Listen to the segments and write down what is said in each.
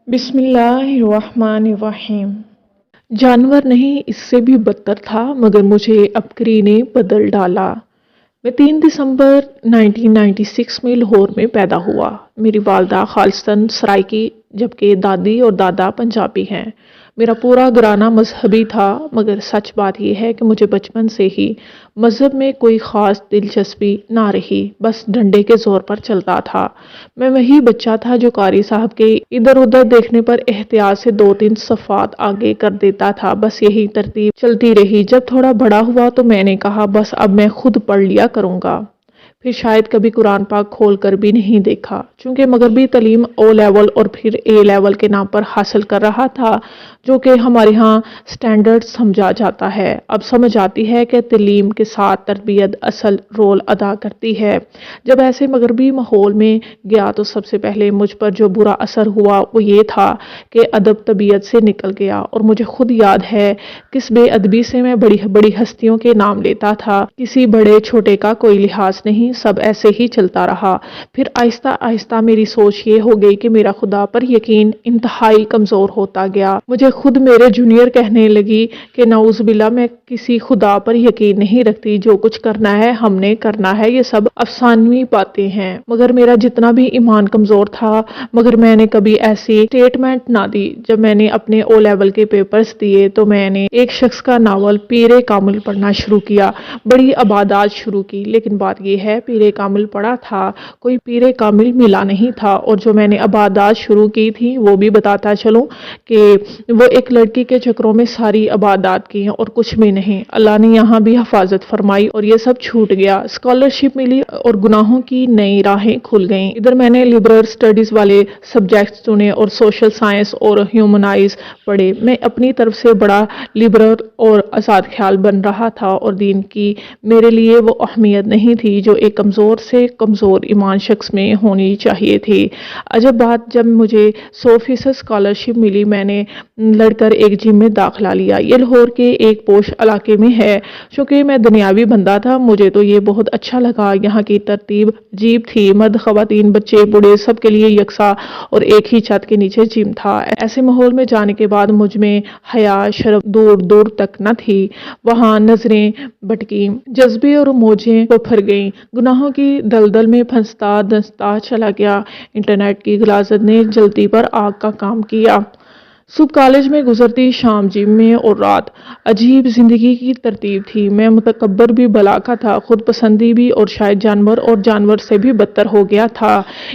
بسم اللہ الرحمن الرحیم۔ جانور نہیں، اس سے بھی بدتر تھا، مگر مجھے عبقری نے بدل ڈالا۔ میں 3 دسمبر 1996 میں لاہور میں پیدا ہوا۔ میری والدہ خالصتاً سرائکی جبکہ دادی اور دادا پنجابی ہیں۔ میرا پورا گھرانہ مذہبی تھا، مگر سچ بات یہ ہے کہ مجھے بچپن سے ہی مذہب میں کوئی خاص دلچسپی نہ رہی، بس ڈنڈے کے زور پر چلتا تھا۔ میں وہی بچہ تھا جو قاری صاحب کے ادھر ادھر دیکھنے پر احتیاط سے 2-3 صفحات آگے کر دیتا تھا، بس یہی ترتیب چلتی رہی۔ جب تھوڑا بڑا ہوا تو میں نے کہا بس اب میں خود پڑھ لیا کروں گا۔ پھر شاید کبھی قرآن پاک کھول کر بھی نہیں دیکھا، چونکہ مغربی تعلیم او لیول اور پھر اے لیول کے نام پر حاصل کر رہا تھا، جو کہ ہمارے ہاں سٹینڈرڈ سمجھا جاتا ہے۔ اب سمجھ آتی ہے کہ تعلیم کے ساتھ تربیت اصل رول ادا کرتی ہے۔ جب ایسے مغربی ماحول میں گیا تو سب سے پہلے مجھ پر جو برا اثر ہوا وہ یہ تھا کہ ادب طبیعت سے نکل گیا، اور مجھے خود یاد ہے کس بے ادبی سے میں بڑی بڑی ہستیوں کے نام لیتا تھا۔ کسی بڑے چھوٹے کا کوئی لحاظ نہیں، سب ایسے ہی چلتا رہا۔ پھر آہستہ آہستہ میری سوچ یہ ہو گئی کہ میرا خدا پر یقین انتہائی کمزور ہوتا گیا۔ مجھے خود میرے جونیئر کہنے لگی کہ نعوذ باللہ میں کسی خدا پر یقین نہیں رکھتی، جو کچھ کرنا ہے ہم نے کرنا ہے، یہ سب افسانوی باتیں ہیں۔ مگر میرا جتنا بھی ایمان کمزور تھا، مگر میں نے کبھی ایسی سٹیٹمنٹ نہ دی۔ جب میں نے اپنے او لیول کے پیپرز دیے تو میں نے ایک شخص کا ناول پیر کامل پڑھنا شروع کیا، بڑی عبادات شروع کی، لیکن بات یہ ہے پیر کامل پڑھا تھا، کوئی پیر کامل ملا نہیں تھا، اور جو میں نے عبادات شروع کی تھی وہ بھی بتاتا چلوں کہ وہ ایک لڑکی کے چکروں میں ساری عبادات کی ہیں اور کچھ بھی نہیں۔ اللہ نے یہاں بھی حفاظت فرمائی اور یہ سب چھوٹ گیا، اسکالرشپ ملی اور گناہوں کی نئی راہیں کھل گئیں۔ ادھر میں نے لبرل اسٹڈیز والے سبجیکٹس چنے اور سوشل سائنس اور ہیومنائز پڑھے۔ میں اپنی طرف سے بڑا لبرل اور آزاد خیال بن رہا تھا، اور دین کی میرے لیے وہ اہمیت نہیں تھی جو ایک کمزور سے کمزور ایمان شخص میں ہونی چاہیے تھی۔ عجب بات، جب مجھے 100% اسکالرشپ ملی میں نے لڑ کر ایک جم میں داخلہ لیا۔ یہ لاہور کے ایک پوش علاقے میں ہے۔ چونکہ میں دنیاوی بندہ تھا، مجھے تو یہ بہت اچھا لگا۔ یہاں کی ترتیب عجیب تھی، مرد خواتین بچے بوڑھے سب کے لیے یکساں اور ایک ہی چھت کے نیچے جم تھا۔ ایسے ماحول میں جانے کے بعد مجھ میں حیا شرم دور دور تک نہ تھی۔ وہاں نظریں بھٹکی، جذبے اور موجیں پھر گئیں، گناہوں کی دلدل میں پھنستا دھنستا چلا گیا۔ انٹرنیٹ کی غلاظت نے جلتی پر آگ کا کام کیا۔ صبح کالج میں گزرتی، شام جم میں اور رات۔ عجیب زندگی کی ترتیب تھی۔ میں متکبر بھی بلا کا تھا، خود پسندی بھی، اور شاید جانور اور جانور سے بھی بدتر ہو گیا تھا۔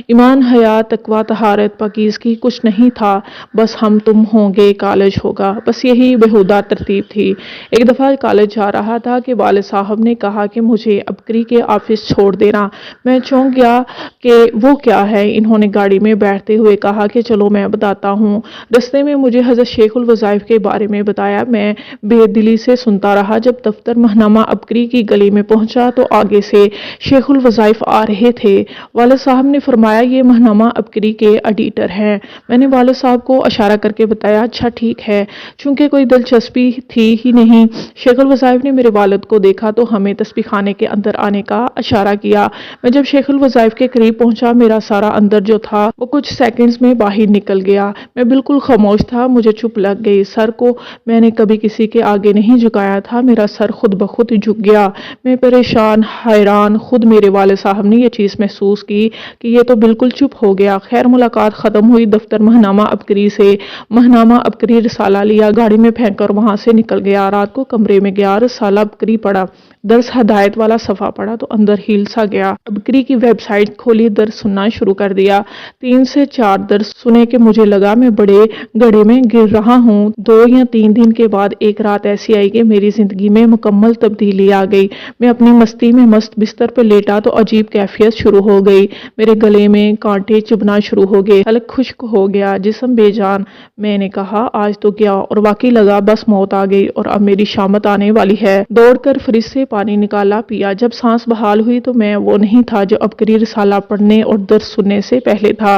ایمان، حیا، تقویٰ، طہارت، پاکیزگی کچھ نہیں تھا، بس ہم تم ہوں گے، کالج ہوگا، بس یہی بیہودہ ترتیب تھی۔ ایک دفعہ کالج جا رہا تھا کہ والد صاحب نے کہا کہ مجھے عبقری کے آفس چھوڑ دینا۔ میں چونک گیا کہ وہ کیا ہے۔ انہوں نے گاڑی میں بیٹھتے ہوئے کہا کہ چلو میں بتاتا ہوں۔ رستے میں مجھے حضرت شیخ الوظائف کے بارے میں بتایا۔ میں بے دلی سے سنتا رہا۔ جب دفتر ماہنامہ عبقری کی گلی میں پہنچا تو آگے سے شیخ الوظائف آ رہے تھے۔ والد صاحب نے فرمایا یہ ماہنامہ عبقری کے ایڈیٹر ہیں۔ میں نے والد صاحب کو اشارہ کر کے بتایا اچھا ٹھیک ہے، چونکہ کوئی دلچسپی تھی ہی نہیں۔ شیخ الوظائف نے میرے والد کو دیکھا تو ہمیں تسبیح خانے کے اندر آنے کا اشارہ کیا۔ میں جب شیخ الوظائف کے قریب پہنچا، میرا سارا اندر جو تھا وہ کچھ سیکنڈز میں باہر نکل گیا۔ میں بالکل خاموش تھا، مجھے چپ لگ گئی۔ سر کو میں نے کبھی کسی کے آگے نہیں جھکایا تھا، میرا سر خود بخود جھک گیا۔ میں پریشان، حیران، خود میرے والد صاحب نے یہ چیز محسوس کی کہ یہ تو بالکل چپ ہو گیا۔ خیر ملاقات ختم ہوئی، دفتر ماہنامہ عبقری سے ماہنامہ عبقری رسالہ لیا، گاڑی میں پھینک کر وہاں سے نکل گیا۔ رات کو کمرے میں گیا، رسالہ عبقری پڑھا، درس ہدایت والا صفحہ پڑھا تو اندر ہل سا گیا۔ عبقری کی ویب سائٹ کھولی، درس سننا شروع کر دیا۔ 3 سے 4 درس سنے کہ مجھے لگا میں بڑے گڑھے میں گر رہا ہوں۔ 2 یا 3 دن کے بعد ایک رات ایسی آئی کہ میری زندگی میں مکمل تبدیلی آ گئی۔ میں اپنی مستی میں مست بستر پر لیٹا تو عجیب کیفیت شروع ہو گئی، میرے گلے میں کانٹے چبھنا شروع ہو گئے، حلق خشک ہو گیا، جسم بے جان۔ میں نے کہا آج تو کیا، اور واقعی لگا بس موت آ گئی اور اب میری شامت آنے والی ہے۔ دوڑ کر فریج سے پانی نکالا، پیا۔ جب سانس بحال ہوئی تو میں وہ نہیں تھا جو عبقری رسالہ پڑھنے اور درس سننے سے پہلے تھا۔